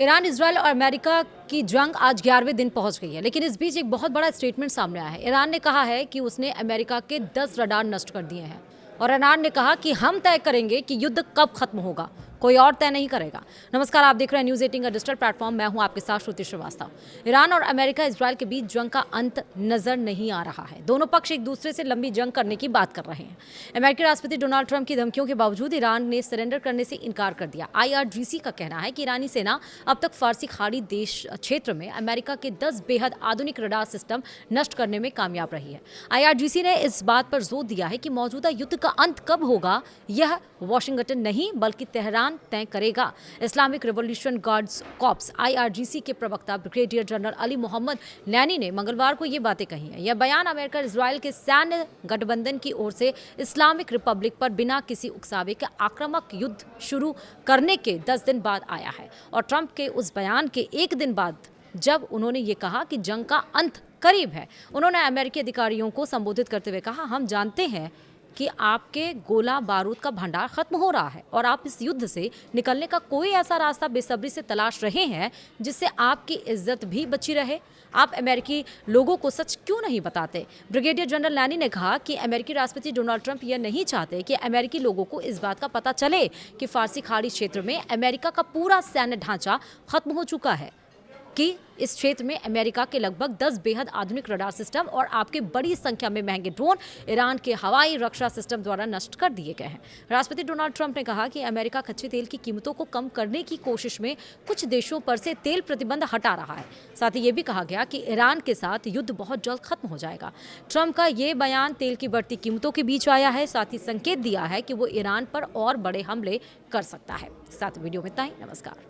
Iran, Israel और America की जंग आज 11वें दिन पहुंच गई है, लेकिन इस बीच एक बहुत बड़ा स्टेटमेंट सामने आया है। ईरान ने कहा है कि उसने अमेरिका के 10 रडार नष्ट कर दिए हैं और ईरान ने कहा कि हम तय करेंगे कि युद्ध कब खत्म होगा, कोई और तय नहीं करेगा। नमस्कार, आप देख रहे हैं न्यूज़ 18 का डिजिटल प्लेटफॉर्म। मैं हूं आपके साथ श्रुति श्रीवास्तव। ईरान और अमेरिका, इजरायल के बीच जंग का अंत नजर नहीं आ रहा है। दोनों पक्ष एक दूसरे से लंबी जंग करने की बात कर रहे हैं। अमेरिकी राष्ट्रपति डोनाल्ड ट्रंप की धमकियों के बावजूद ईरान ने सरेंडर करने से इनकार कर दिया। IRGC का कहना है कि ईरानी सेना अब तक फारसी खाड़ी देश क्षेत्र में अमेरिका के 10 बेहद आधुनिक रडार सिस्टम नष्ट करने में कामयाब रही है। IRGC ने इस बात पर जोर दिया है कि मौजूदा युद्ध का अंत कब होगा, यह वॉशिंगटन नहीं बल्कि तेहरान तय करेगा। Islamic revolution guards corps IRGC के प्रवक्ता ब्रिगेडियर जनरल अली मोहम्मद नैनी ने मंगलवार को ये बातें कही हैं। यह बयान अमेरिका इजरायल के सैन्य गठबंधन की ओर से इस्लामिक रिपब्लिक पर बिना किसी उकसावे के आक्रामक युद्ध शुरू करने के 10 दिन बाद आया है और ट्रंप के उस बयान के एक दिन बाद जब उन्होंने ये कहा कि जंग का अंत करीब है। उन्होंने अमेरिकी अधिकारियों को संबोधित करते हुए कहा, हम जानते हैं कि आपके गोला बारूद का भंडार खत्म हो रहा है और आप इस युद्ध से निकलने का कोई ऐसा रास्ता बेसब्री से तलाश रहे हैं जिससे आपकी इज्जत भी बची रहे। आप अमेरिकी लोगों को सच क्यों नहीं बताते? ब्रिगेडियर जनरल नैनी ने कहा कि अमेरिकी राष्ट्रपति डोनाल्ड ट्रंप यह नहीं चाहते कि अमेरिकी लोगों को इस बात का पता चले कि फारसी खाड़ी क्षेत्र में अमेरिका का पूरा सैन्य ढांचा खत्म हो चुका है, कि इस क्षेत्र में अमेरिका के लगभग 10 बेहद आधुनिक रडार सिस्टम और आपके बड़ी संख्या में महंगे ड्रोन ईरान के हवाई रक्षा सिस्टम द्वारा नष्ट कर दिए गए हैं। राष्ट्रपति डोनाल्ड ट्रंप ने कहा कि अमेरिका कच्चे तेल की कीमतों को कम करने की कोशिश में कुछ देशों पर से तेल प्रतिबंध हटा रहा है। साथ ही ये भी कहा गया कि ईरान के साथ युद्ध बहुत जल्द खत्म हो जाएगा। ट्रंप का ये बयान तेल की बढ़ती कीमतों के बीच आया है, साथ ही संकेत दिया है कि वो ईरान पर और बड़े हमले कर सकता है। साथ वीडियो में इतना ही। नमस्कार।